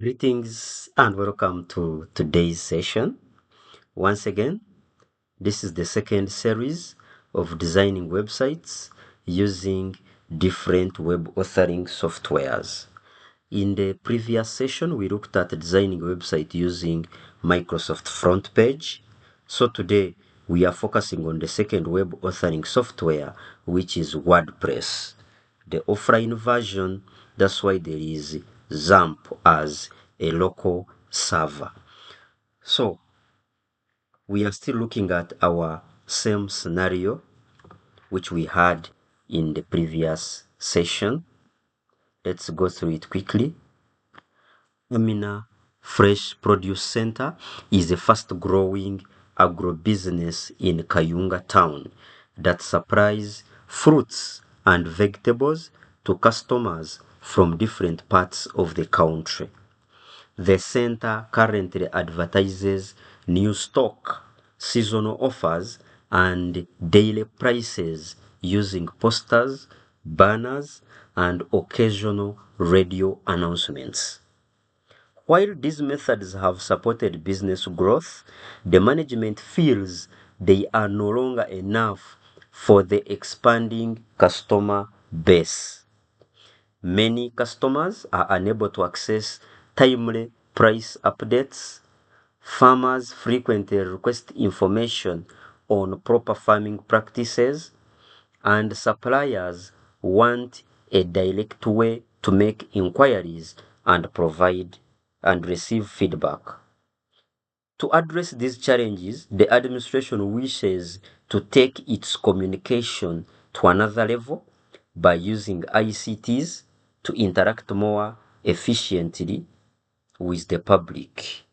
Greetings and welcome to today's session. Once again, this is the second series of designing websites using different web authoring softwares. In the previous session, we looked at designing a website using Microsoft Front Page. So today, we are focusing on the second web authoring software, which is WordPress. The offline version, that's why there is XAMPP as a local server. So we are still looking at our same scenario, which we had in the previous session. Let's go through it quickly. Amina Fresh Produce Centre is a fast-growing agro-business in Kayunga Town that supplies fruits and vegetables to customers from different parts of the country. The center currently advertises new stock, seasonal offers, and daily prices using posters, banners, and occasional radio announcements. While these methods have supported business growth, the management feels they are no longer enough for the expanding customer base. Many customers are unable to access timely price updates. Farmers frequently request information on proper farming practices, and suppliers want a direct way to make inquiries and provide and receive feedback. To address these challenges, the administration wishes to take its communication to another level by using ICTs to interact more efficiently with the public.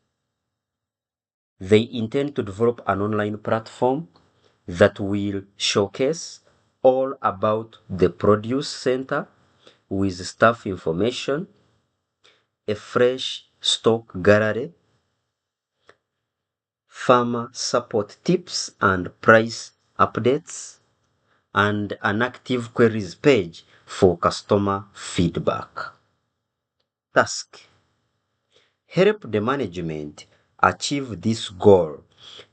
They intend to develop an online platform that will showcase all about the produce center with staff information, a fresh stock gallery, farmer support tips and price updates, and an active queries page for customer feedback. Task: help the management achieve this goal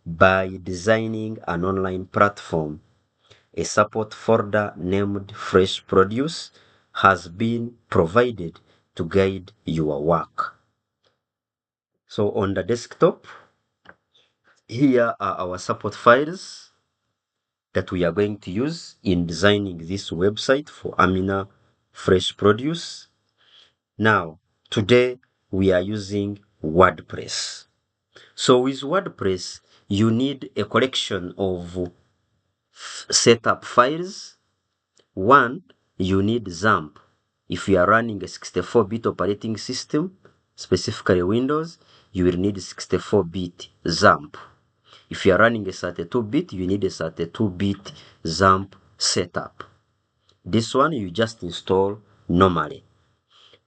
by designing an online platform. A support folder named Fresh Produce has been provided to guide your work. So on the desktop, here are our support files that we are going to use in designing this website for Amina Fresh Produce. Now, today we are using WordPress. So with WordPress, you need a collection of setup files. One, you need XAMPP. If you are running a 64-bit operating system, specifically Windows, you will need 64-bit XAMPP. If you are running a 32-bit, you need a 32-bit XAMPP setup. This one you just install normally.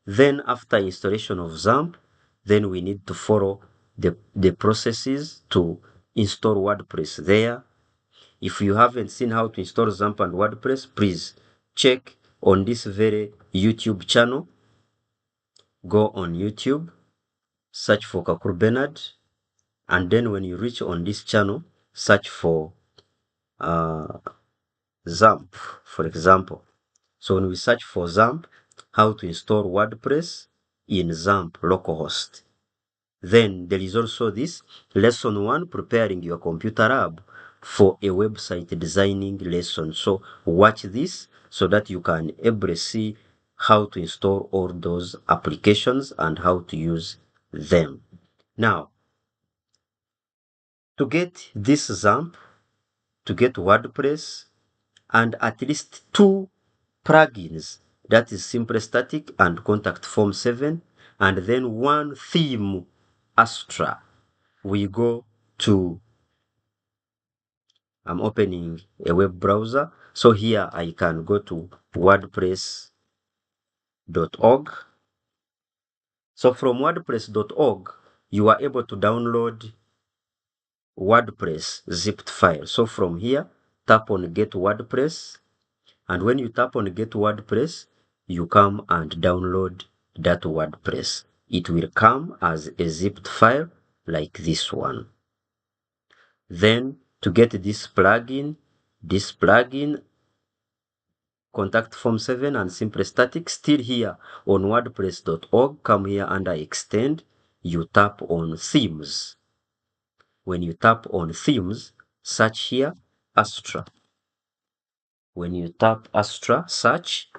Then after installation of XAMPP, then we need to follow the processes to install WordPress there. If you haven't seen how to install XAMPP and WordPress, please check on this very YouTube channel. Go on YouTube, search for KAKURU BENARD, and then when you reach on this channel, search for XAMPP, for example. So when we search for XAMPP, how to install WordPress in XAMPP localhost. Then there is also this lesson 1, preparing your computer lab for a website designing lesson. So watch this so that you can able to see how to install all those applications and how to use them. Now, to get this XAMPP, to get WordPress, and at least 2 plugins, that is Simple Static and Contact Form 7, and then 1 theme, Astra. We go to, I'm opening a web browser. So here I can go to wordpress.org. So from wordpress.org, you are able to download WordPress zipped file. So from here, tap on Get WordPress. And when you tap on Get WordPress, you come and download that WordPress. it will come as a zipped file like this one. Then to get this plugin, contact form 7 and simple static, still here on wordpress.org, come here under extend, you tap on themes. When you tap on themes, search here Astra. When you tap Astra, search,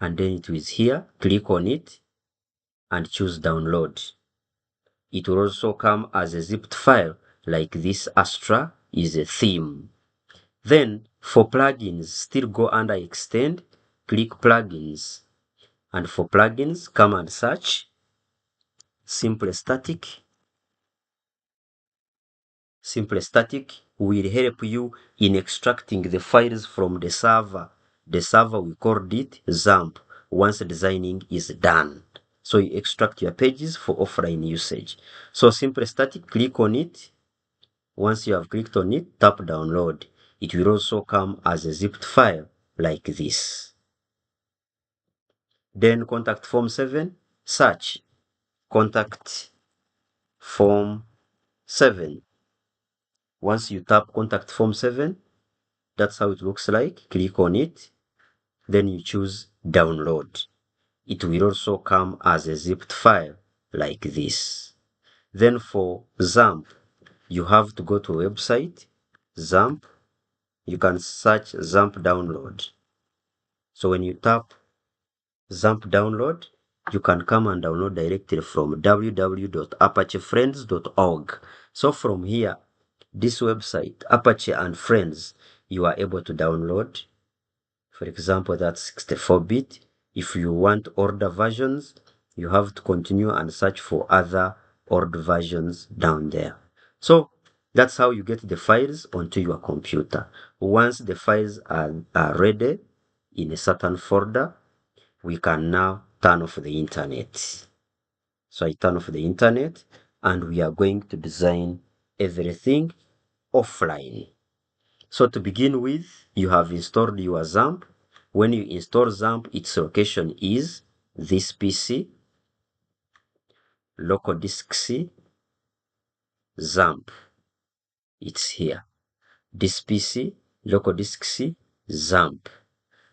and then it is here, click on it and choose download. It will also come as a zipped file like this. Astra is a theme. Then for plugins, still go under extend, click plugins, and for plugins, come and search simple static. Simple static will help you in extracting the files from the server. The server, we called it XAMPP once designing is done. So you extract your pages for offline usage. So simple static, click on it. Once you have clicked on it, tap download. It will also come as a zipped file like this. Then contact form 7, search contact form 7. Once you tap contact form 7, that's how it looks like. Click on it, then you choose download. It will also come as a zipped file like this. Then for XAMPP, you have to go to a website, XAMPP. You can search XAMPP download. So when you tap XAMPP download, you can come and download directly from www.apachefriends.org. So from here, this website, Apache and Friends, you are able to download. For example, that's 64-bit. If you want older versions, you have to continue and search for other old versions down there. So that's how you get the files onto your computer. Once the files are ready in a certain folder, we can now turn off the internet. So I turn off the internet and we are going to design everything offline. So to begin with, you have installed your XAMPP. When you install XAMPP, its location is this PC, local disk C, XAMPP. It's here. This PC, local disk C, XAMPP.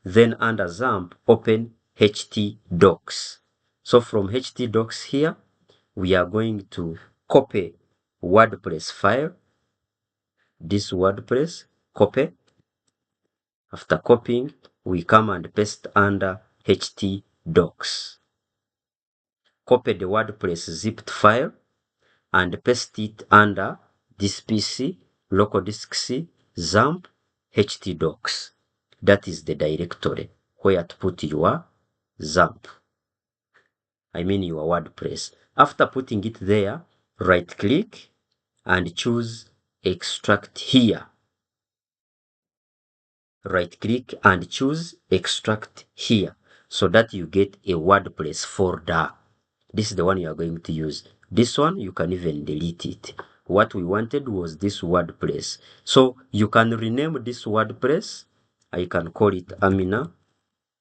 Then under XAMPP, open htdocs. So from htdocs here, we are going to copy WordPress file. This WordPress, copy. After copying, we come and paste under htdocs. Copy the WordPress zipped file and paste it under this PC, local disk C, XAMPP, htdocs. That is the directory where to put your XAMPP. I mean your WordPress. After putting it there, right click and choose extract here. Right click and choose extract here so that you get a WordPress folder. This is the one you are going to use. This one you can even delete it. What we wanted was this WordPress. So you can rename this WordPress. I can call it Amina,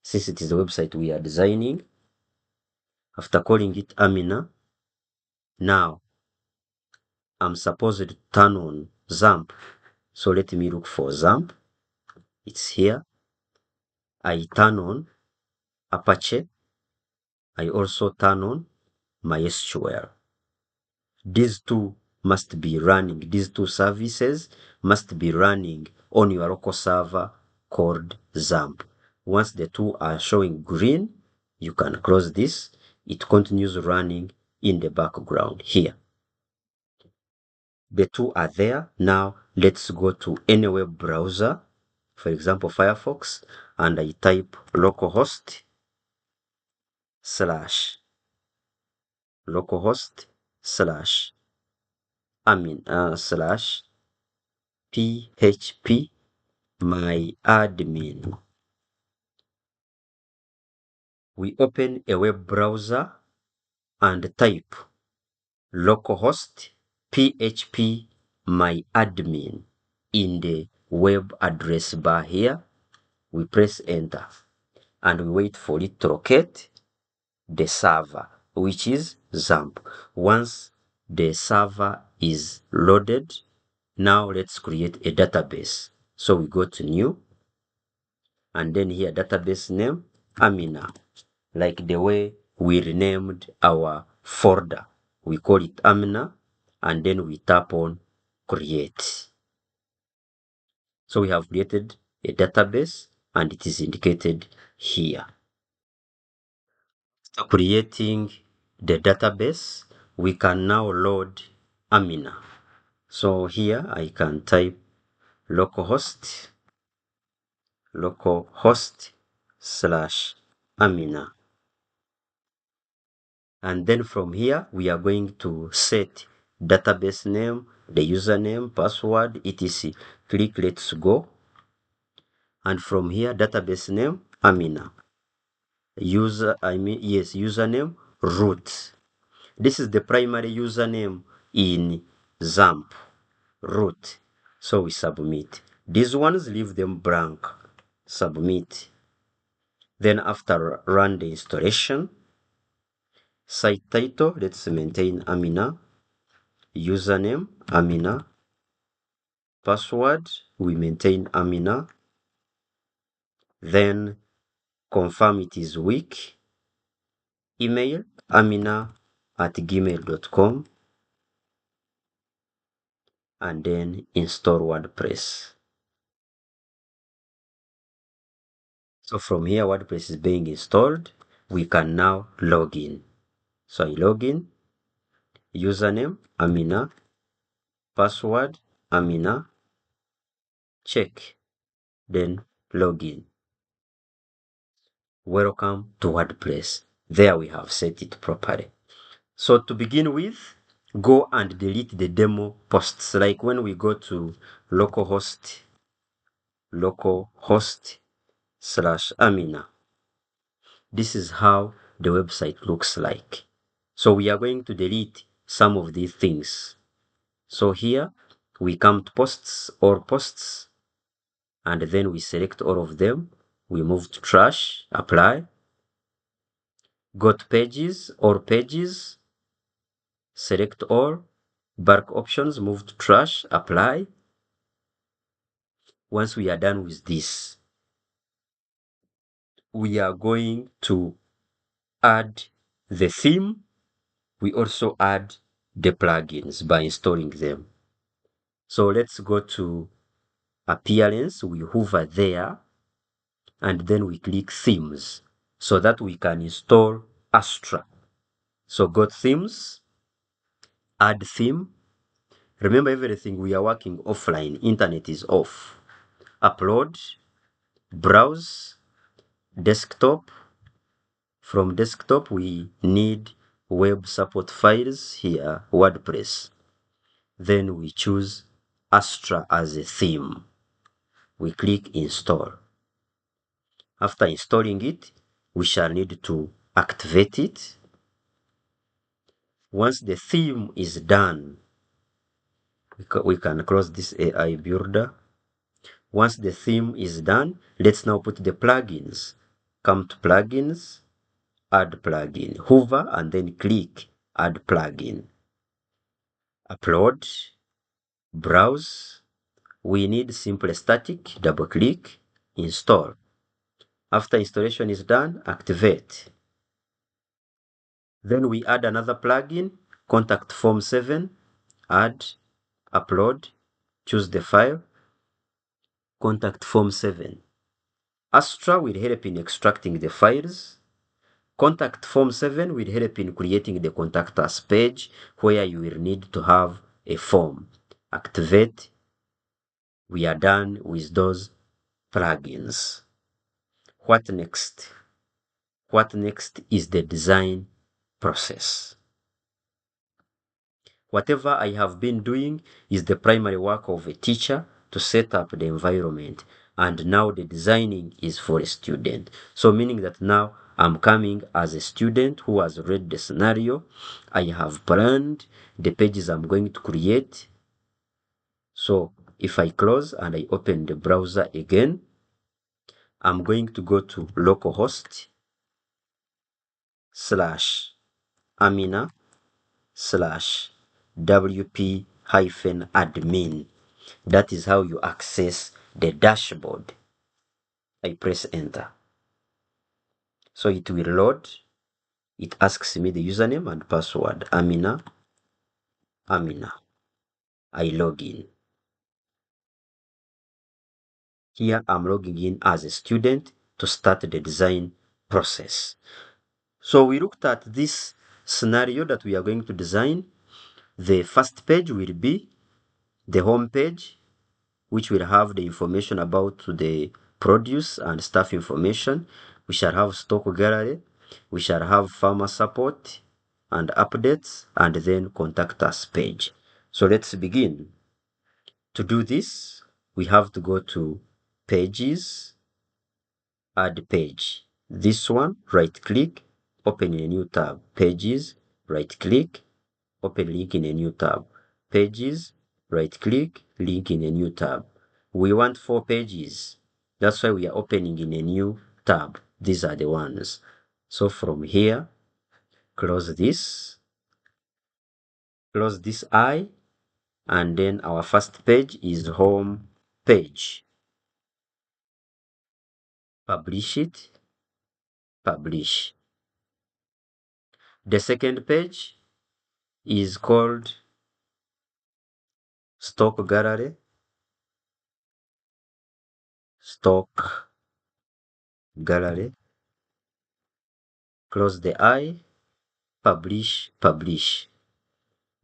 since it is the website we are designing. After calling it Amina, now I'm supposed to turn on XAMPP. So let me look for XAMPP. It's here. I turn on Apache. I also turn on MySQL. These two must be running. These two services must be running on your local server called XAMPP. Once the two are showing green, you can close this. It continues running in the background here. The two are there. Now let's go to any web browser, for example Firefox, and I type localhost slash slash php my admin. We open a web browser and type localhost php my admin in the web address bar here. We press enter and we wait for it to locate the server. which is XAMPP. Once the server is loaded, now let's create a database. So we go to new, and then here database name Amina, like the way we renamed our folder. We call it Amina, and then we tap on create. So we have created a database, and it is indicated here. So creating the database, we can now load Amina. So here I can type localhost /Amina. And then from here, we are going to set database name, the username, password, etc. Click let's go. And from here, database name, Amina. Username, root. This is the primary username in XAMPP, root. So we submit. These ones, leave them blank. Submit. Then after run the installation, site title, let's maintain Amina. Username, Amina. Password, we maintain Amina. Then confirm it is weak. Email, amina@gmail.com. And then install WordPress. So from here, WordPress is being installed. We can now log in. So I log in. Username, Amina. Password, Amina. Check. Then log in. Welcome to WordPress. There we have set it properly. So to begin with, go and delete the demo posts. Like when we go to localhost /Amina. This is how the website looks like. So we are going to delete some of these things. So here we come to posts or posts, and then we select all of them. We move to trash, apply. Go to pages or pages, select all. Bulk options, move to trash, apply. Once we are done with this, we are going to add the theme. We also add the plugins by installing them. So let's go to appearance. We hover there, and then we click themes so that we can install Astra. So go to themes, add theme. Remember everything, we are working offline. Internet is off. Upload, browse, desktop. From desktop, we need web support files here, WordPress. Then we choose Astra as a theme. We click install. After installing it, we shall need to activate it. Once the theme is done, we can close this AI builder. Once the theme is done, let's now put the plugins. Come to plugins, add plugin. Hover and then click add plugin. Upload, browse. We need simple static, double click, install. After installation is done, activate. Then we add another plugin, contact form 7, add, upload, choose the file, contact form 7. Astra will help in extracting the files. Contact form 7 will help in creating the contact us page where you will need to have a form. Activate. We are done with those plugins. What next? What next is the design process. Whatever I have been doing is the primary work of a teacher to set up the environment. And now the designing is for a student. So meaning that now I'm coming as a student who has read the scenario. I have planned the pages I'm going to create. So if I close and I open the browser again, I'm going to go to localhost Amina slash WP hyphen admin. That is how you access the dashboard. I press enter. So it will load. It asks me the username and password. Amina. I log in. Here I'm logging in as a student to start the design process. So we looked at this scenario that we are going to design. The first page will be the home page, which will have the information about the produce and staff information. We shall have stock gallery. We shall have farmer support and updates, and then contact us page. So let's begin. To do this, we have to go to pages, add page. This one, right click, open in a new tab. Pages, right click, open link in a new tab. Pages, right click, link in a new tab. We want 4 pages. That's why we are opening in a new tab. These are the ones. So from here, close this eye, and then our first page is home page. Publish it, publish. The second page is called stock gallery, stock gallery. Close the eye, publish, publish.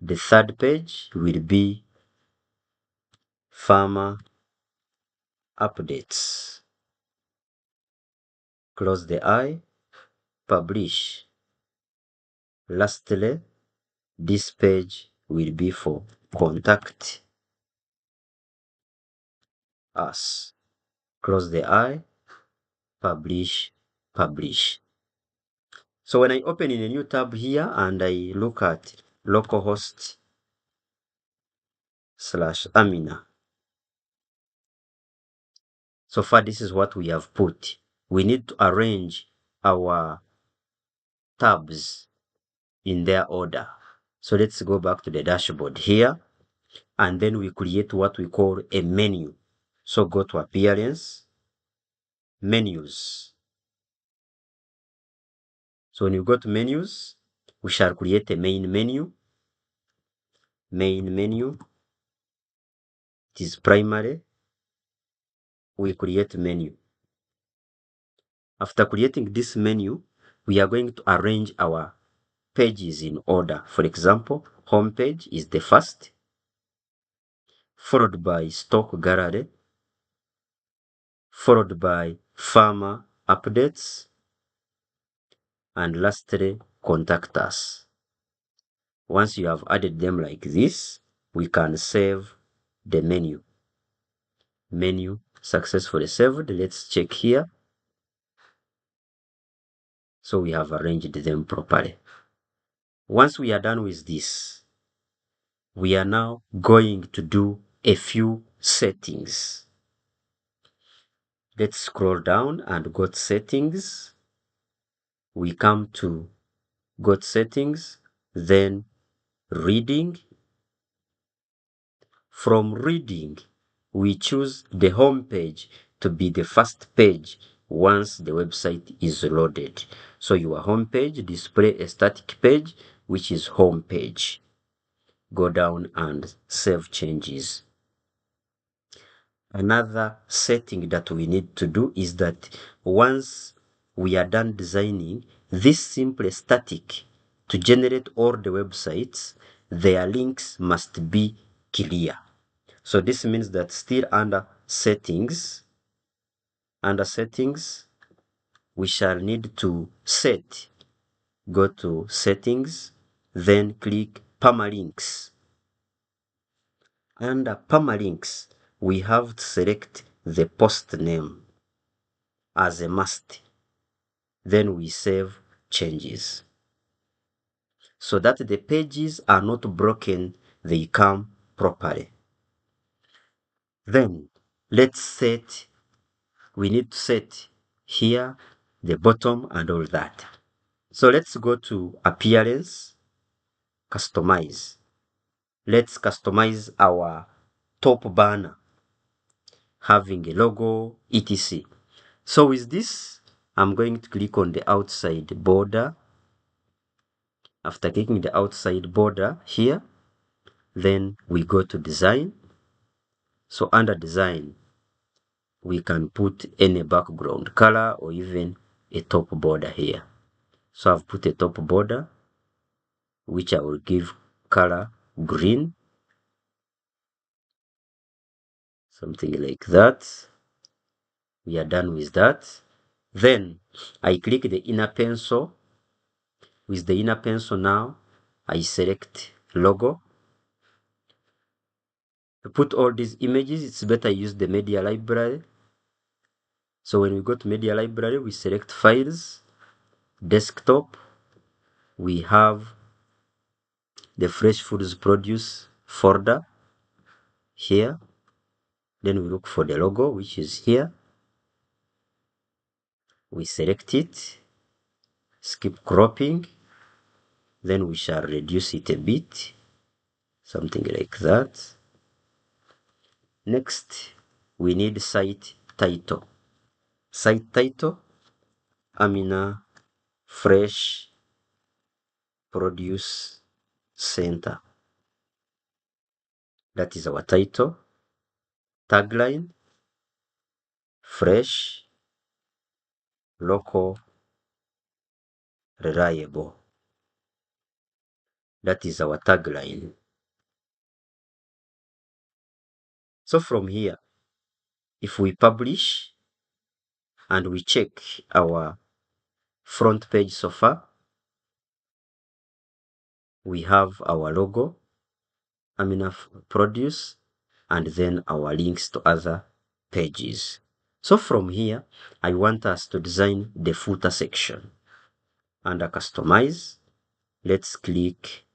The third page will be farmer updates. Close the eye, publish. Lastly, this page will be for contact us. Close the eye, publish, publish. So when I open in a new tab here and I look at localhost / Amina. So far, this is what we have put. We need to arrange our tabs in their order. So let's go back to the dashboard here, and then we create what we call a menu. So go to appearance, menus. So when you go to menus, we shall create a main menu. Main menu, it is primary. We create menu. After creating this menu, we are going to arrange our pages in order. For example, home page is the first, followed by stock gallery, followed by farmer updates, and lastly, contact us. Once you have added them like this, we can save the menu. Menu successfully saved. Let's check here. So we have arranged them properly. Once we are done with this, we are now going to do a few settings. Let's scroll down and go to settings. We come to go to settings, then reading. From reading, we choose the home page to be the first page once the website is loaded. So your home page display a static page, which is home page. Go down and save changes. Another setting that we need to do is that once we are done designing, this simple static to generate all the websites, their links must be clear. So this means that still under settings, we shall need to set. Go to settings, then click permalinks. Under permalinks, we have to select the post name as a must. Then we save changes so that the pages are not broken, they come properly. Then we need to set here the bottom and all that. So let's go to appearance, customize. Let's customize our top banner having a logo, etc. So with this, I'm going to click on the outside border. After clicking the outside border here, then we go to design. So under design, we can put any background color or even a top border here. So I've put a top border, which I will give color green, something like that. We are done with that. Then I click the inner pencil. With the inner pencil now, I select logo. To put all these images, it's better use the media library. So when we go to media library, we select files, desktop. We have the Fresh Produce folder here. Then we look for the logo, which is here. We select it, skip cropping. Then we shall reduce it a bit, something like that. Next, we need site title. Site title, Amina Fresh Produce Centre. That is our title. Tagline, fresh, local, reliable. That is our tagline. So from here, if we publish and we check our front page so far, we have our logo, Amina Produce, and then our links to other pages. So from here, I want us to design the footer section. Under customize, let's click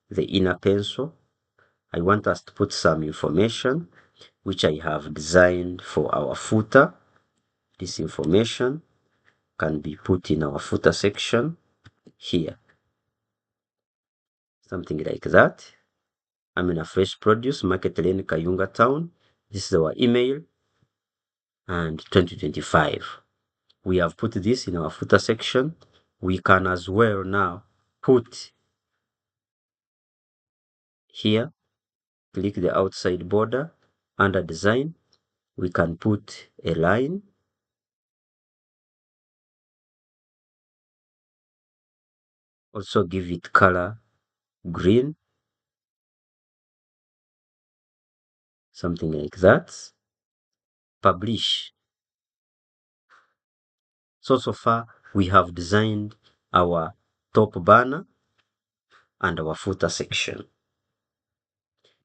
the inner pencil. I want us to put some information which I have designed for our footer. This information can be put in our footer section here. Something like that. Amina Fresh Produce, Market Lane, Kayunga Town. This is our email. And 2025. We have put this in our footer section. We can as well now put here, click the outside border. Under design, we can put a line. Also give it color green, something like that. Publish. So far we have designed our top banner and our footer section.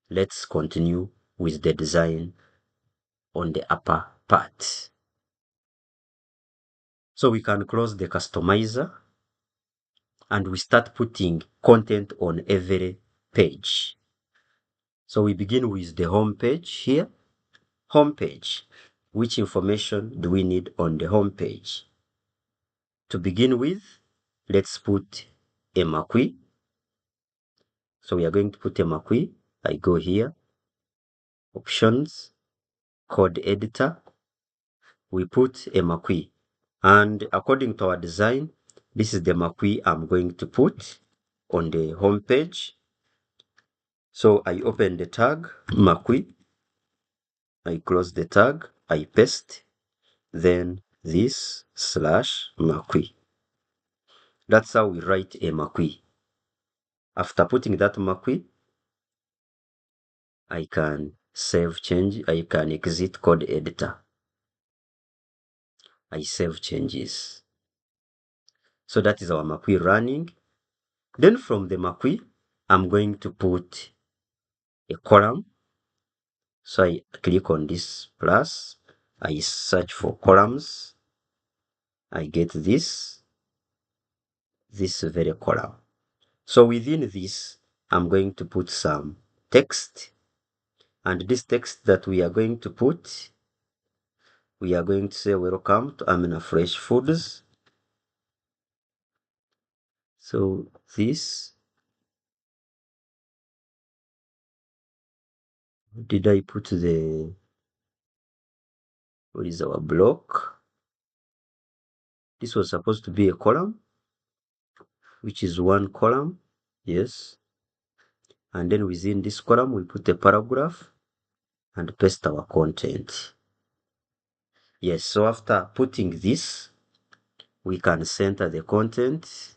Let's continue with the design on the upper part. So we can close the customizer and we start putting content on every page. So we begin with the home page here. Home page. Which information do we need on the home page? To begin with, let's put a marquee. So we are going to put a marquee. I go here, options, code editor. We put a marquee. And according to our design, this is the marquee I'm going to put on the home page. So I open the tag, marquee. I close the tag, I paste, then this / marquee. That's how we write a marquee. After putting that marquee, I can save change, I can exit code editor. I save changes. So that is our marquee running. Then from the marquee, I'm going to put a column. So I click on this plus, I search for columns. I get this very column. So within this, I'm going to put some text. And this text that we are going to put, we are going to say welcome to Amina Fresh Foods. So this, did I put the, what is our block? This was supposed to be a column, which is one column. Yes. And then within this column, we put a paragraph and paste our content. Yes. So after putting this, we can center the content.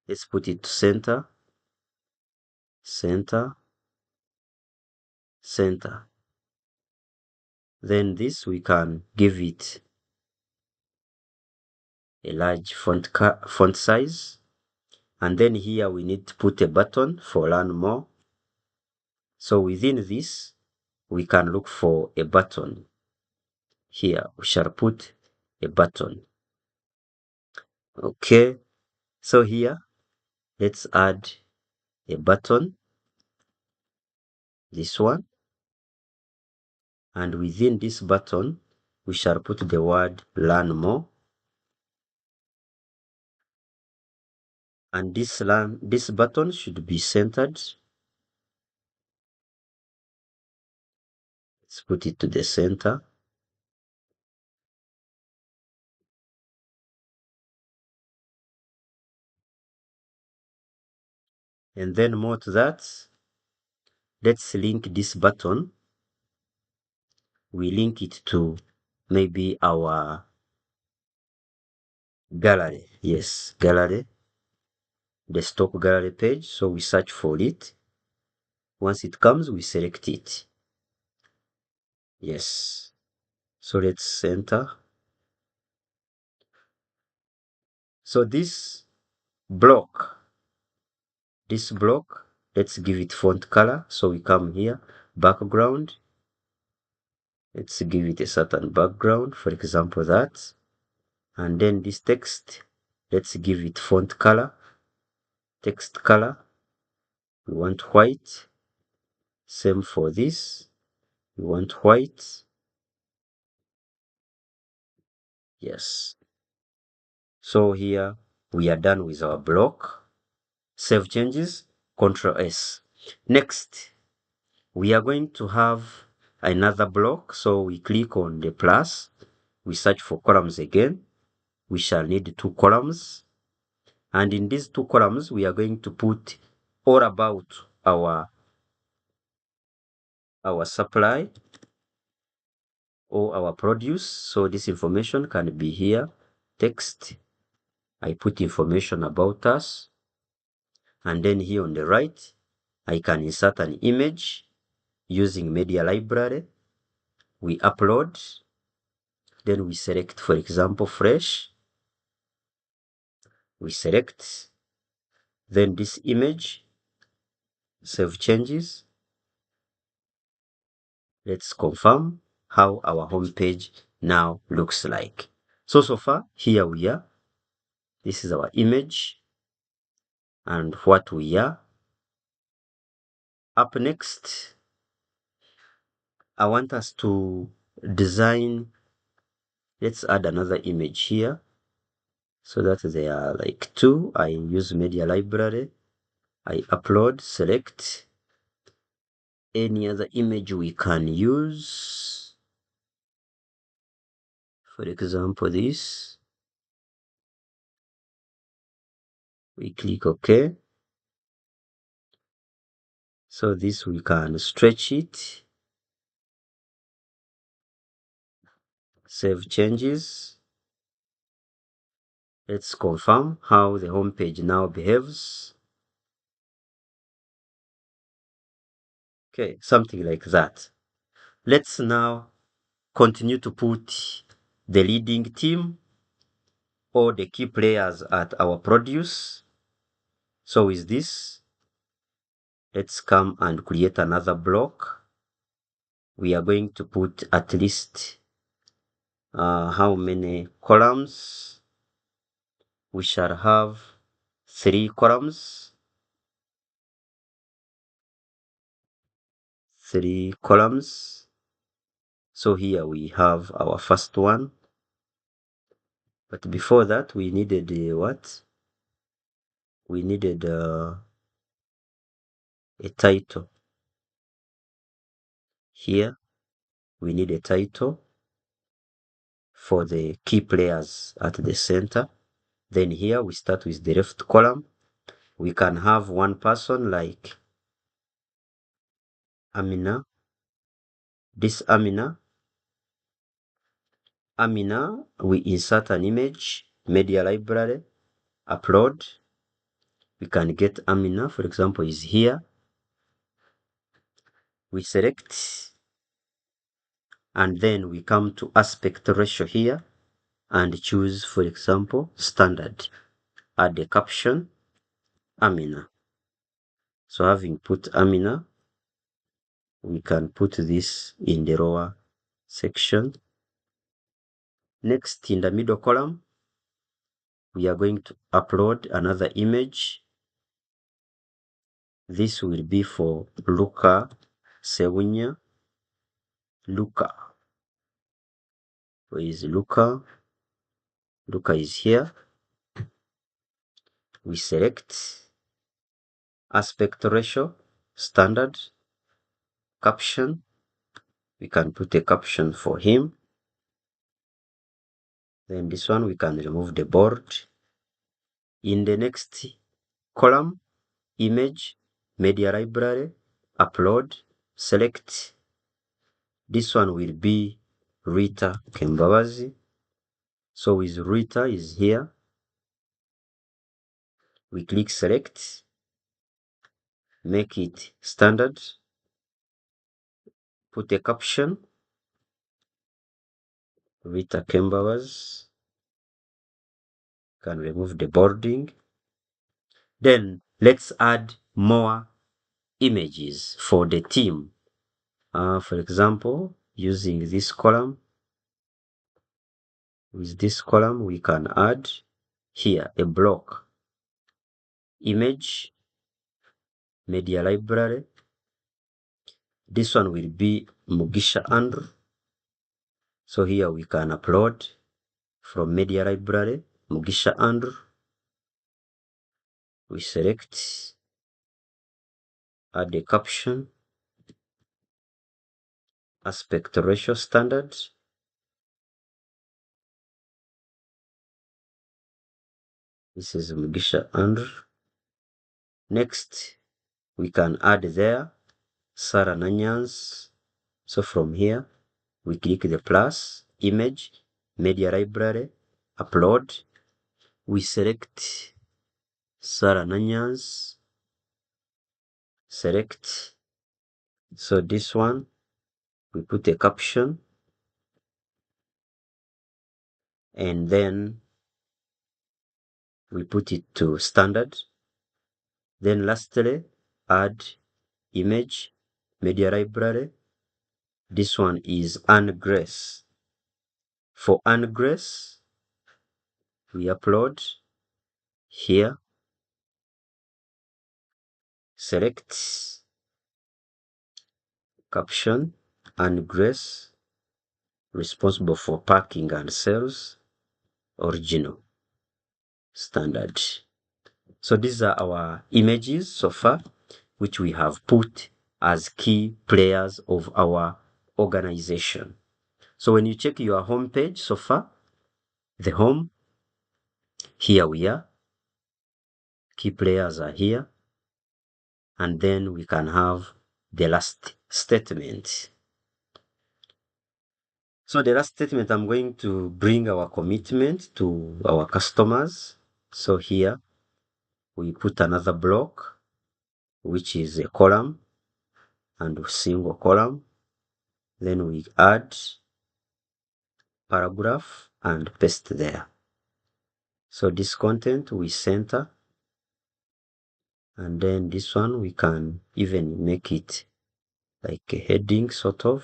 Let's put it to center, center, center. Then this, we can give it a large font size. And then here we need to put a button for learn more. So within this, we can look for a button. Here we shall put a button. Okay. So here, let's add a button, this one. And within this button, we shall put the word learn more. And this button should be centered. Let's put it to the center. And then more to that, let's link this button. We link it to maybe our gallery. Yes, gallery, desktop gallery page. So we search for it. Once it comes, we select it. Yes. So let's center. So this block, let's give it font color. So we come here, background. Let's give it a certain background, for example, that. And then this text, let's give it font color, text color. We want white. Same for this. We want white. Yes. So here we are done with our block. Save changes, Control S. Next, we are going to have another block. So we click on the plus. We search for columns again. We shall need 2 columns. And in these 2 columns, we are going to put all about our supply or our produce. So this information can be here. Text. I put information about us. And then here on the right, I can insert an image using media library. We upload. Then we select, for example, fresh. We select. Then this image. Save changes. Let's confirm how our home page now looks like. So far, here we are. This is our image and what we are. Up next, I want us to design. Let's add another image here so that they are like 2. I use media library. I upload, select any other image we can use. For example, this. We click OK. So this we can stretch it. Save changes. Let's confirm how the home page now behaves. Okay, something like that. Let's now continue to put the leading team or the key players at our produce. So with this, let's come and create another block. We are going to put at least how many columns? We shall have 3 columns. 3 columns. So here we have our first one. But before that, we needed what? We needed a title. Here, we need a title for the key players at the center. Then here, we start with the left column. We can have one person like Amina. This Amina, we insert an image, media library, upload. We can get Amina, for example, is here. We select, and then we come to aspect ratio here and choose, for example, standard. Add a caption, Amina. So having put Amina, we can put this in the lower section. Next, in the middle column, we are going to upload another image. This will be for Luca Sewunya. Luca. Where is Luca? Luca is here. We select aspect ratio, standard, caption. We can put a caption for him. Then this one, we can remove the board. In the next column, image, media library, upload, select. This one will be Rita Kembabazi. So with Rita is here. We click select, make it standard, put a caption, Rita Kembabazi. Can remove the boarding. Then let's add more images for the team. For example, using this column, with this column, we can add here a block, image, media library. This one will be Mugisha Andrew. So here we can upload from media library, Mugisha Andrew. We select, add a caption, aspect ratio standard. This is Mugisha Andrew. Next, we can add there Sarah Nanyans. So from here, we click the plus, image, media library, upload. We select Sarah Nanyans, select. So this one, we put a caption, and then we put it to standard. Then lastly, add image, media library. This one is Anne Grace. For Anne Grace, we upload here, select caption, Anne Grace, responsible for packing and sales, original, standard. So these are our images so far, which we have put as key players of our organization. So when you check your home page so far, the home, here we are, key players are here, and then we can have the last statement. So the last statement, I'm going to bring our commitment to our customers. So here we put another block, which is a column and a single column. Then we add paragraph and paste there. So this content we center, and then this one we can even make it like a heading sort of.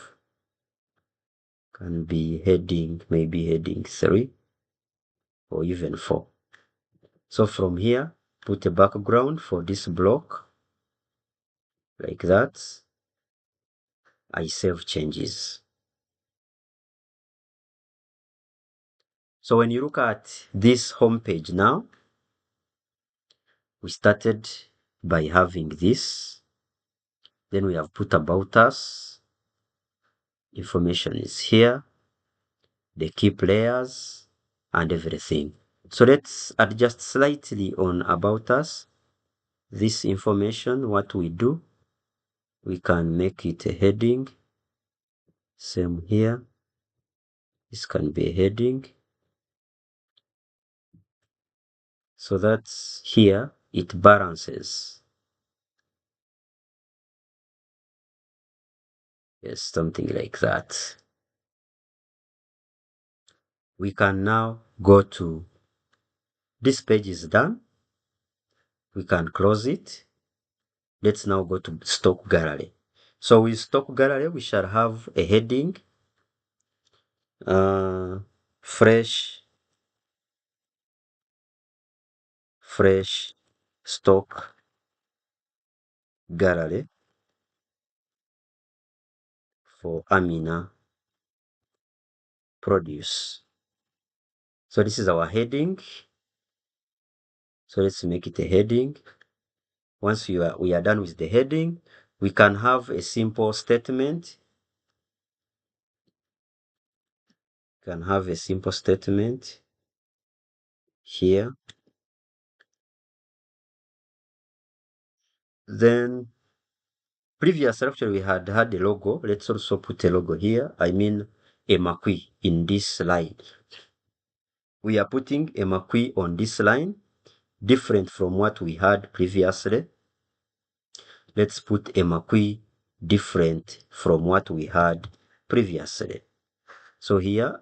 Can be heading, maybe heading 3 or even 4. So from here, put a background for this block like that. I save changes. So when you look at this homepage now, we started by having this. Then we have put about us. Information is here. The key players and everything. So let's adjust slightly on about us. This information, what we do, we can make it a heading. Same here. This can be a heading. So that's here, it balances. Yes, something like that. We can now go to, this page is done. We can close it. Let's now go to stock gallery. So with stock gallery, we shall have a heading, fresh stock gallery for Amina Produce. So this is our heading. So let's make it a heading. Once we are done with the heading, we can have a simple statement. Can have a simple statement here. Then previous actually we had a logo. Let's also put a logo here. I mean a marquee in this line. We are putting a marquee on this line, different from what we had previously. Let's put a marquee different from what we had previously. So here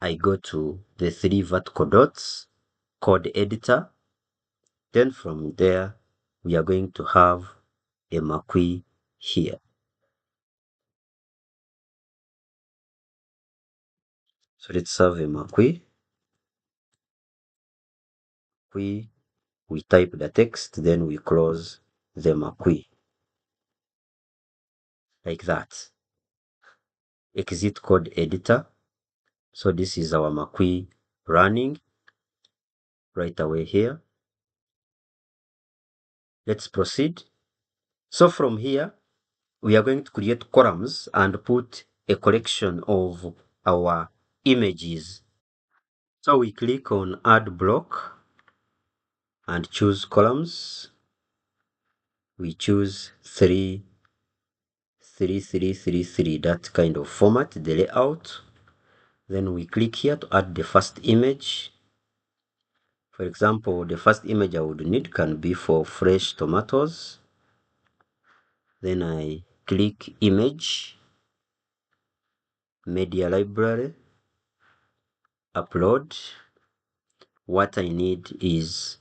I go to the 3 vertical dots, code editor. Then from there, we are going to have a marquee here. So let's have a marquee. We type the text, then we close the marquee. Like that. Exit code editor. So this is our marquee running right away here. Let's proceed. So from here, we are going to create columns and put a collection of our images. So we click on add block and choose columns. We choose 3, 3, 3, 3, 3, that kind of format, the layout. Then we click here to add the first image. For example, the first image I would need can be for fresh tomatoes. Then I click image, media library, upload. What I need is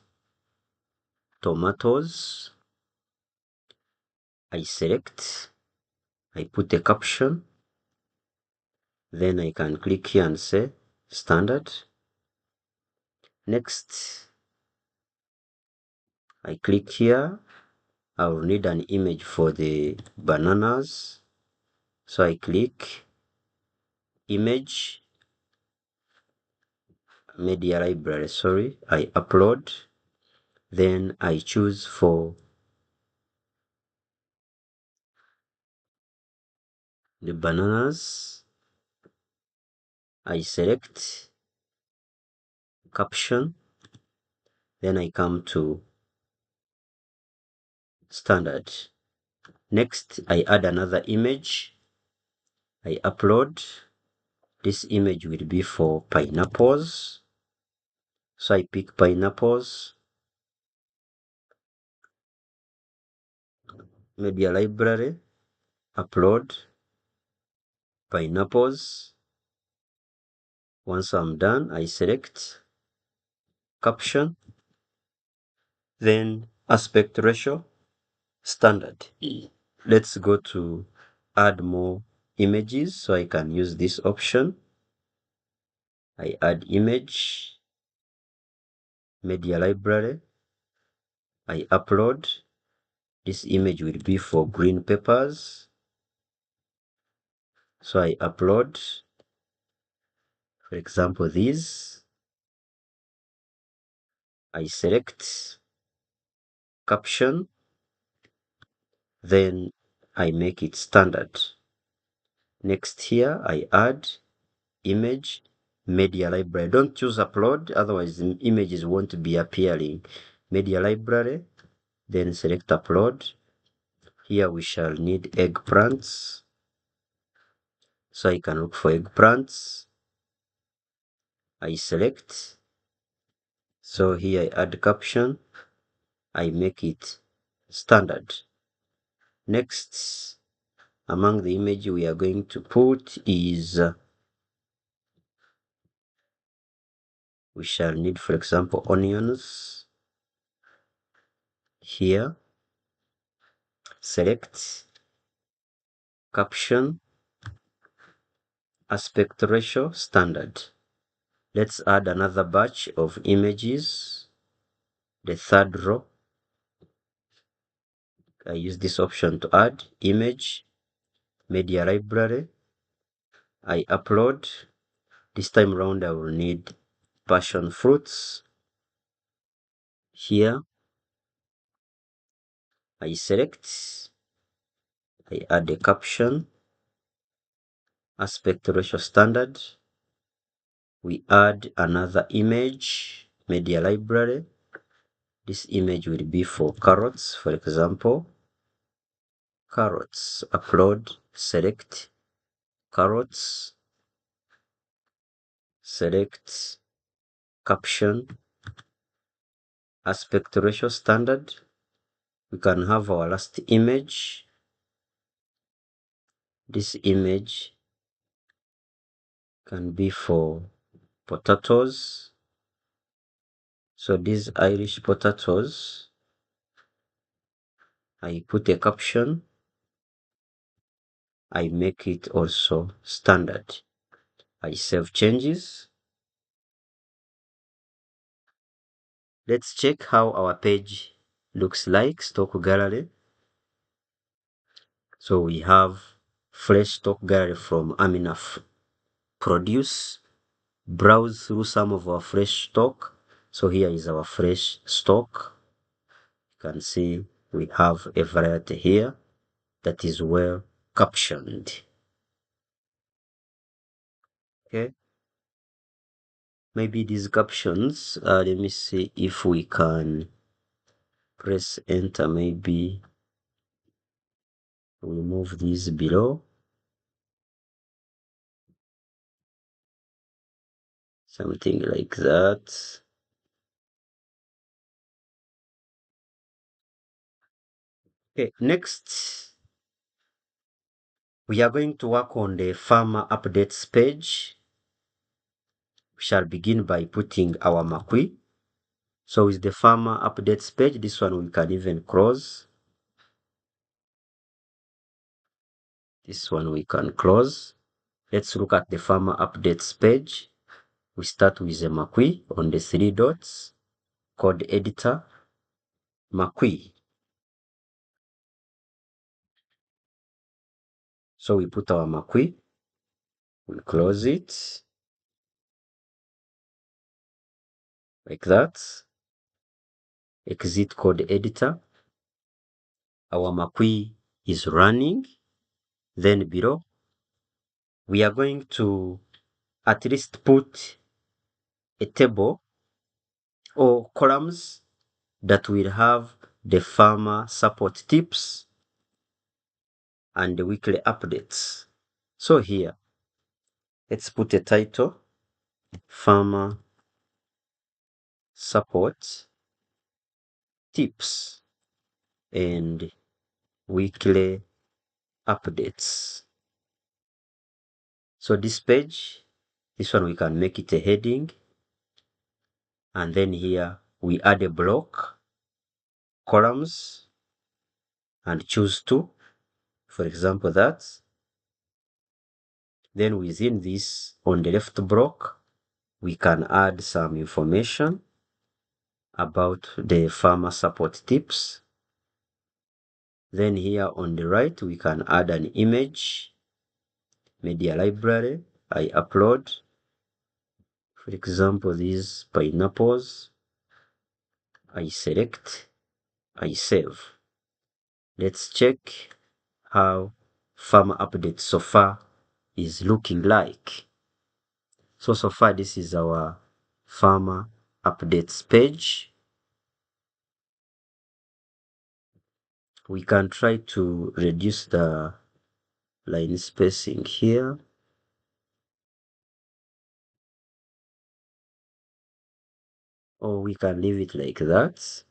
tomatoes. I select, I put a caption. Then I can click here and say standard. Next, I click here. I will need an image for the bananas. So I click image, media library, sorry. I upload. Then I choose for the bananas. I select caption. Then I come to standard. Next, I add another image. I upload. This image will be for pineapples. So I pick pineapples. Media library. Upload. Pineapples. Once I'm done, I select caption. Then aspect ratio. Standard. Let's go to add more images so I can use this option. I add image, media library. I upload. This image will be for green peppers. So I upload. For example, these, I select caption, then I make it standard. Next here, I add image, media library. Don't choose upload, otherwise the images won't be appearing. Media library, then select upload. Here we shall need eggplants. So I can look for eggplants. I select. So here I add caption. I make it standard. Next, among the image we are going to put is, we shall need, for example, onions. Here, select, caption, aspect ratio, standard. Let's add another batch of images. The third row, I use this option to add image, media library. I upload. This time around I will need passion fruits. Here I select, I add a caption, aspect ratio standard. We add another image, media library. This image will be for carrots, for example. Carrots, upload, select carrots, select caption, aspect ratio standard. We can have our last image. This image can be for potatoes. So these Irish potatoes, I put a caption, I make it also standard. I save changes. Let's check how our page looks like, stock gallery. So we have fresh stock gallery from Amina Produce. Browse through some of our fresh stock. So here is our fresh stock. You can see we have a variety here that is well captioned. Okay, maybe these captions, let me see if we can press enter. Maybe we move these below, something like that. Okay, next we are going to work on the farmer updates page. We shall begin by putting our makui. So with the farmer updates page, this one we can even close. This one we can close. Let's look at the farmer updates page. We start with a makui on the three dots, code editor, makui. So we put our makui, we close it like that. Exit code editor. Our makui is running. Then below, we are going to at least put a table or columns that will have the farmer support tips and the weekly updates. So here, let's put a title, farmer support tips and weekly updates. So this page, this one we can make it a heading, and then here we add a block, columns, and choose two, for example that. Then within this, on the left block, we can add some information about the farmer support tips. Then here on the right, we can add an image, media library, I upload. For example, these pineapples, I select, I save. Let's check how farmer update so far is looking like. So far this is our farmer updates page. We can try to reduce the line spacing here. Or we can leave it like that.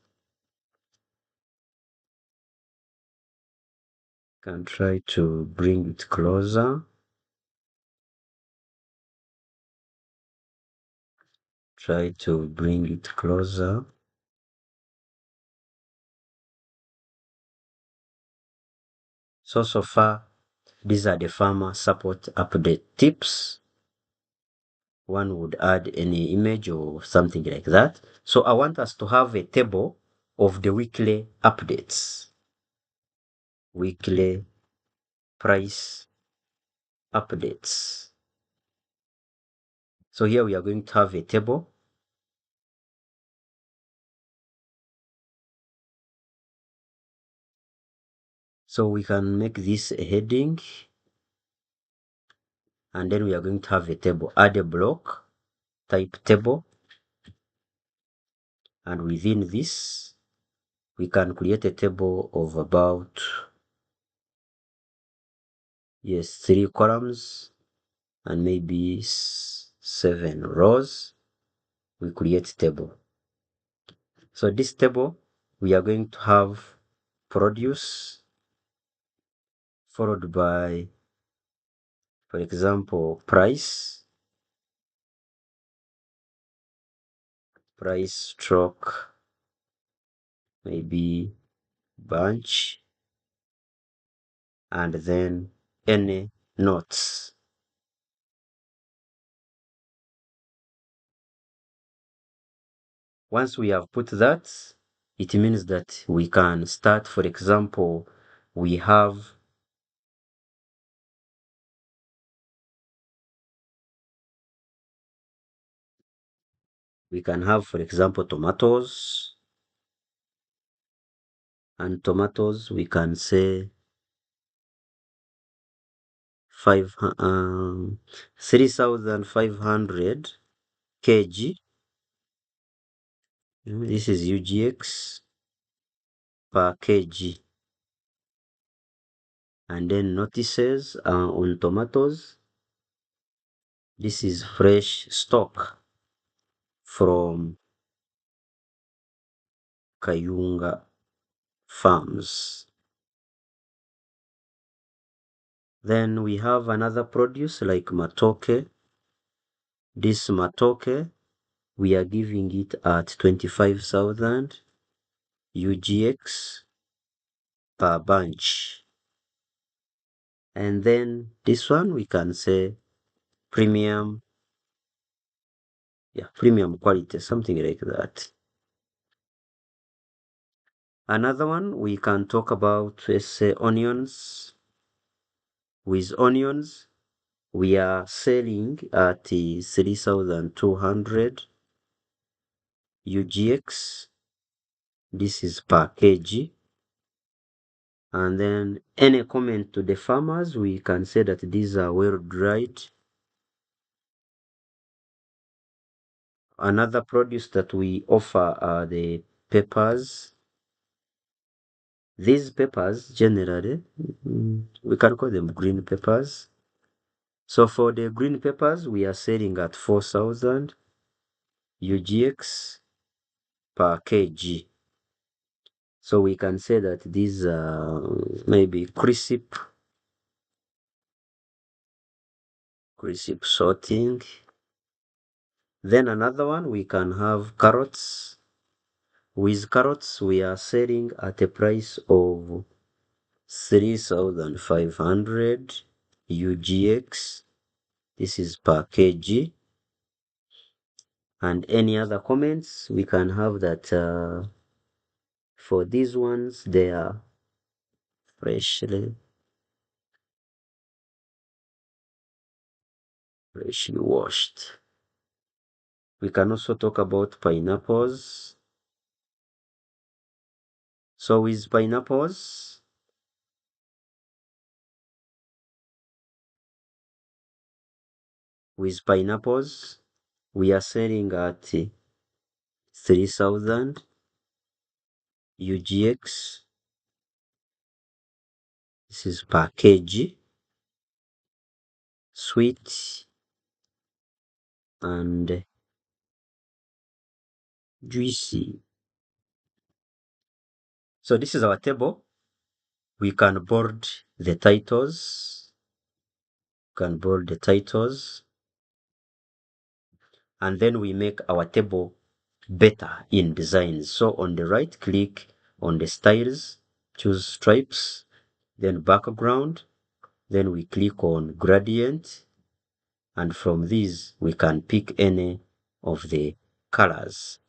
Can try to bring it closer. Try to bring it closer. So far, these are the farmer support update tips. One would add any image or something like that. So I want us to have a table of the weekly updates. Weekly price updates. So here we are going to have a table. So we can make this a heading. And then we are going to have a table. Add a block, type table. And within this, we can create a table of about, yes, 3 columns and maybe 7 rows. We create table. So this table, we are going to have produce followed by, for example, price stroke, maybe bunch, and then any notes. Once we have put that, it means that we can start. For example, we can have, for example, tomatoes. And tomatoes, we can say 3,500 kg. This is UGX per kg. And then notices on tomatoes. This is fresh stock from Kayunga farms. Then we have another produce like matoke. This matoke, we are giving it at 25,000 UGX per bunch. And then this one we can say premium, premium quality, something like that. Another one we can talk about, let's say onions. With onions, we are selling at 3,200 UGX. This is per kg. And then any comment to the farmers, we can say that these are well dried. Another produce that we offer are the peppers. These peppers generally, we can call them green peppers. So for the green peppers, we are selling at 4,000 UGX per kg. So we can say that these are maybe crisp sorting. Then another one, we can have carrots. With carrots, we are selling at a price of 3,500 UGX. This is per kg. And any other comments, we can have that for these ones, they are freshly washed. We can also talk about pineapples. So with pineapples, we are selling at 3,000 UGX. This is per kg, sweet and juicy. So this is our table. We can bold the titles. And then we make our table better in design. So on the right, click on the styles, choose stripes, then background, then we click on gradient, and from these we can pick any of the colors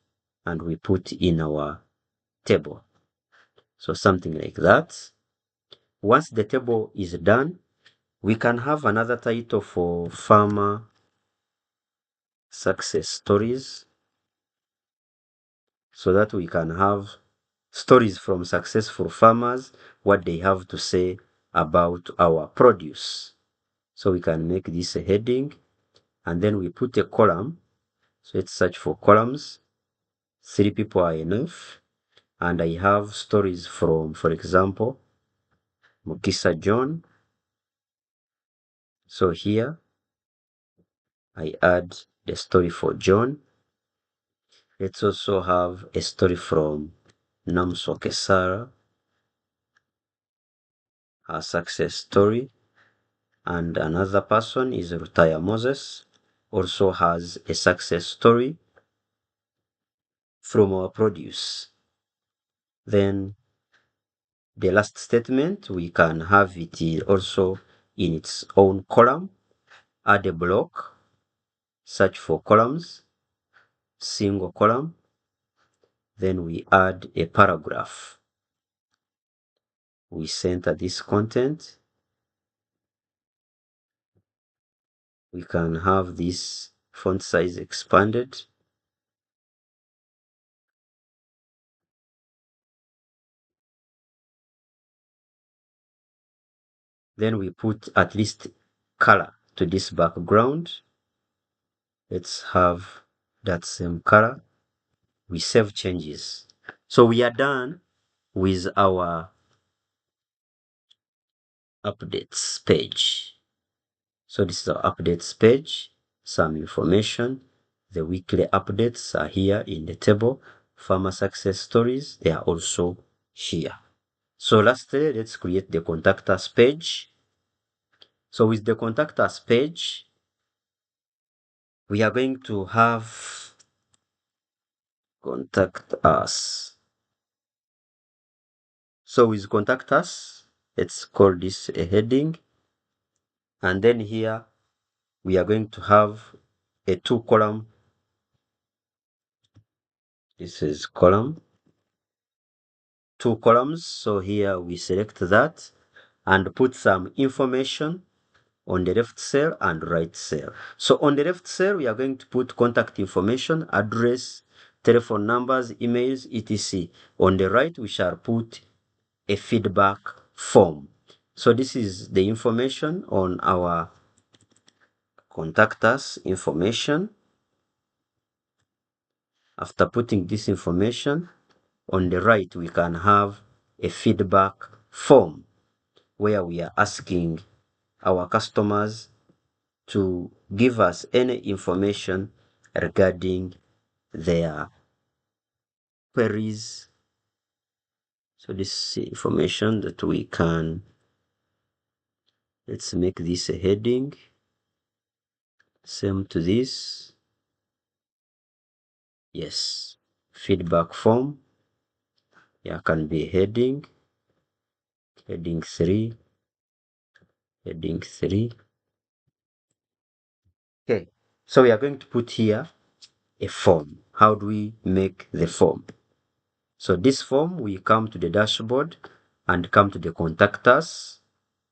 and we put in our table. So something like that. Once the table is done, we can have another title for farmer success stories, so that we can have stories from successful farmers, what they have to say about our produce. So we can make this a heading, and then we put a column. So let's search for columns. 3 people are enough. And I have stories from, for example, Mukisa John. So here I add the story for John. Let's also have a story from Namsoke Sarah, her success story. And another person is Rutaya Moses, also has a success story from our produce. Then the last statement, we can have it also in its own column. Add a block, search for columns, single column, then we add a paragraph. We center this content. We can have this font size expanded. Then we put at least color to this background. Let's have that same color. We save changes. So we are done with our updates page. So this is our updates page. Some information. The weekly updates are here in the table. Farmer success stories, they are also here. So lastly, let's create the contact us page. So with the contact us page, we are going to have contact us. So with contact us, let's call this a heading. And then here we are going to have a 2-column. This is column, 2 columns. So here we select that and put some information on the left cell and right cell. So on the left cell, we are going to put contact information, address, telephone numbers, emails, etc. On the right, we shall put a feedback form. So this is the information on our contact us information. After putting this information, on the right, we can have a feedback form where we are asking our customers to give us any information regarding their queries. So this is information that we can, let's make this a heading, same to this. Yes, feedback form. Yeah, can be heading 3, heading 3. Okay, so we are going to put here a form. How do we make the form? So this form, we come to the dashboard and come to the contact us,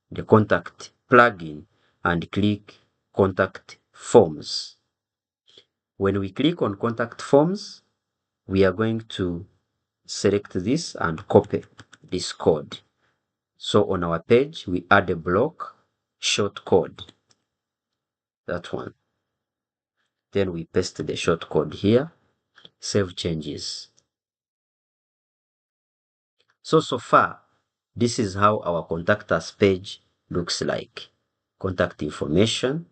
the contact plugin, and click contact forms. When we click on contact forms, we are going to select this and copy this code. So on our page, we add a block, short code, that one. Then we paste the short code here, save changes. So far, this is how our contact us page looks like. Contact information.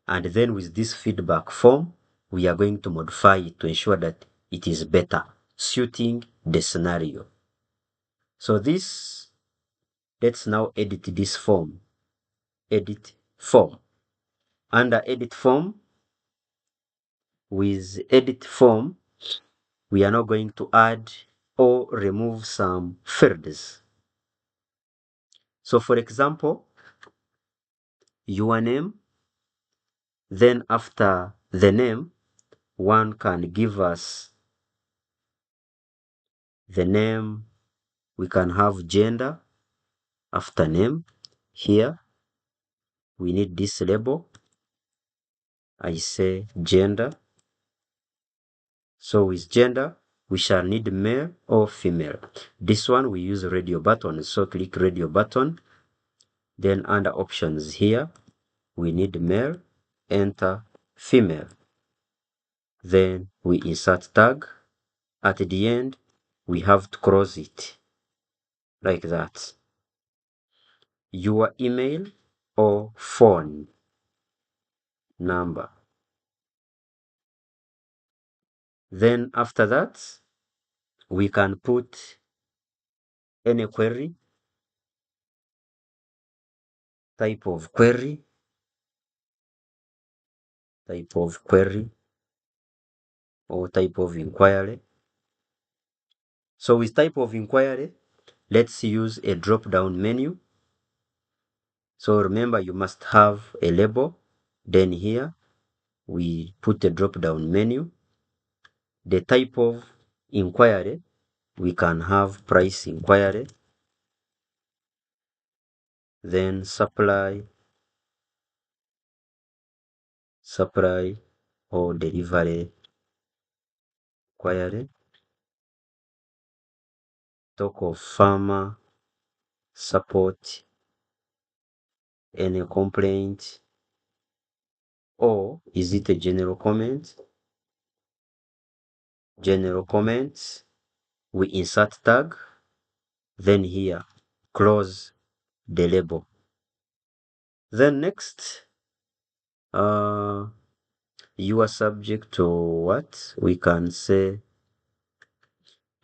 And then with this feedback form, we are going to modify it to ensure that it is better, suiting the scenario. So this, let's now edit this form. Edit form. Under edit form, with edit form, we are now going to add or remove some fields. So for example, your name, then after the name, one can give us the name. We can have gender after name. Here, we need this label. I say gender. So with gender, we shall need male or female. This one we use radio button. So click radio button. Then under options here, we need male, enter female. Then we insert tag. At the end, we have to close it like that. Your email or phone number. Then after that, we can put any query, type of query, or type of inquiry. So with type of inquiry, let's use a drop-down menu. So remember, you must have a label. Then here, we put a drop-down menu. The type of inquiry, we can have price inquiry, then supply or delivery inquiry, talk of farmer support, any complaint, or is it a general comment? General comments, we insert tag, then here close the label. Then next, you are subject to what? We can say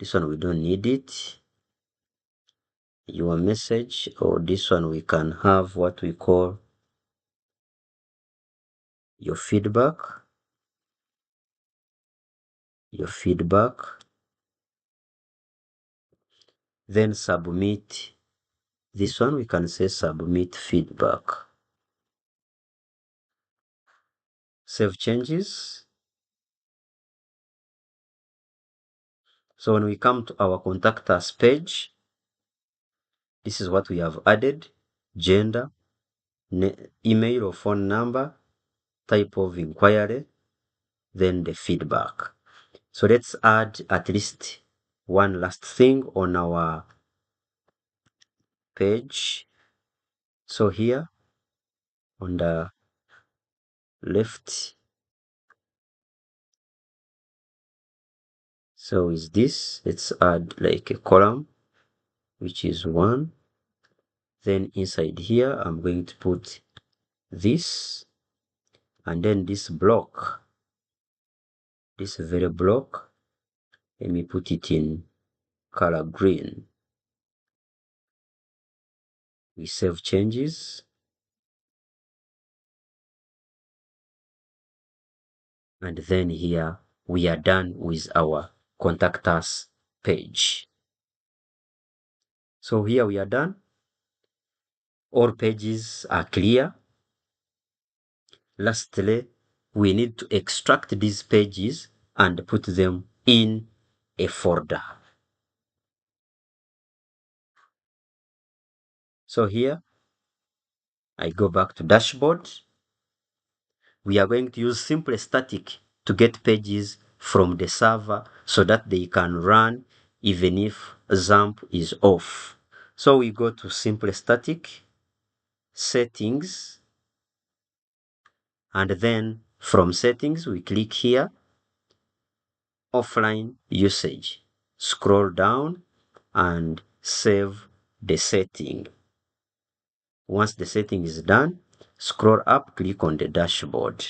this one we don't need it. Your message, or this one we can have what we call your feedback. Then submit. This one we can say submit feedback. Save changes. So when we come to our contact us page, this is what we have added: gender, email or phone number, type of inquiry, then the feedback. So let's add at least one last thing on our page. So here on the left, so is this, let's add like a column, which is 1. Then inside here, I'm going to put this, and then this block, this very block, let me put it in color green. We save changes. And then here we are done with our contact us page. So here we are done. All pages are clear. Lastly, we need to extract these pages and put them in a folder. So here, I go back to dashboard. We are going to use simple static to get pages from the server so that they can run even if XAMPP is off. So we go to simple static, settings, and then from settings we click here, offline usage. Scroll down and save the setting. Once the setting is done, scroll up, click on the dashboard.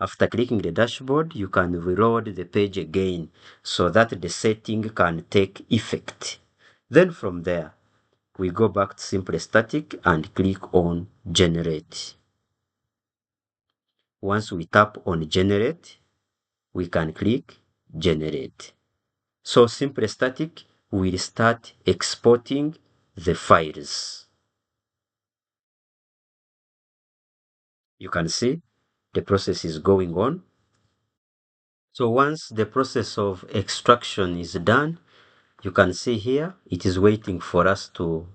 After clicking the dashboard, you can reload the page again so that the setting can take effect. Then from there, we go back to simple static and click on generate. Once we tap on generate, we can click generate. So simple static will start exporting the files. You can see the process is going on. So once the process of extraction is done, you can see here it is waiting for us to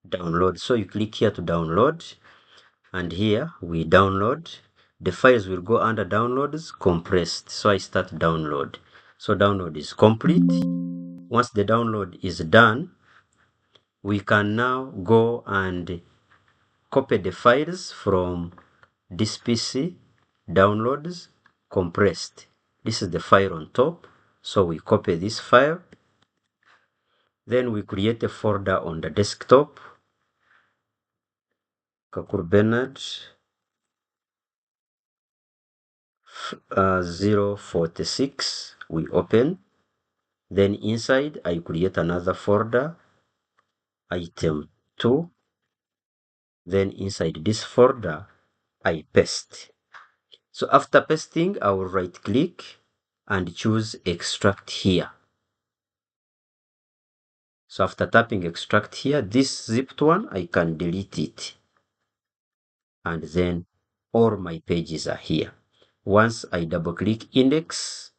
download. So you click here to download, and here we download. The files will go under downloads, compressed. So I start download. So download is complete. Once the download is done, we can now go and copy the files from this PC, downloads, compressed. This is the file on top. So we copy this file. Then we create a folder on the desktop, KAKURU BENARD 046. We open. Then inside, I create another folder, item 2. Then inside this folder, I paste. So after pasting, I will right click and choose extract here. So after tapping extract here, this zipped one, I can delete it. And then all my pages are here. Once I double click index,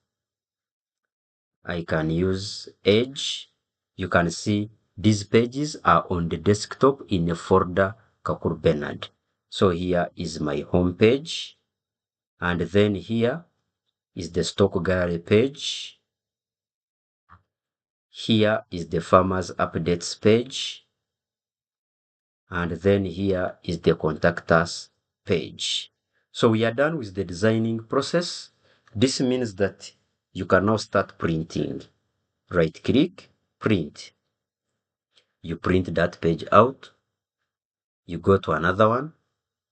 I can use Edge. You can see these pages are on the desktop in a folder KAKURU BENARD. So here is my home page. And then here is the stock gallery page. Here is the farmers updates page. And then here is the contact us page. So we are done with the designing process. This means that you can now start printing. Right click, print. You print that page out. You go to another one,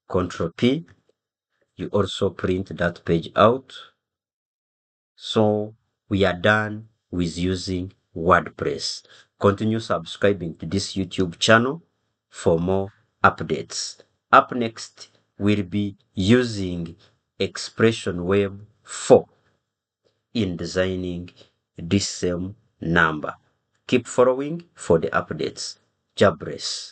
Control P. You also print that page out. So we are done with using WordPress. Continue subscribing to this YouTube channel for more updates. Up next, we'll be using Expression Web 4 in designing this same number. Keep following for the updates. Job bless.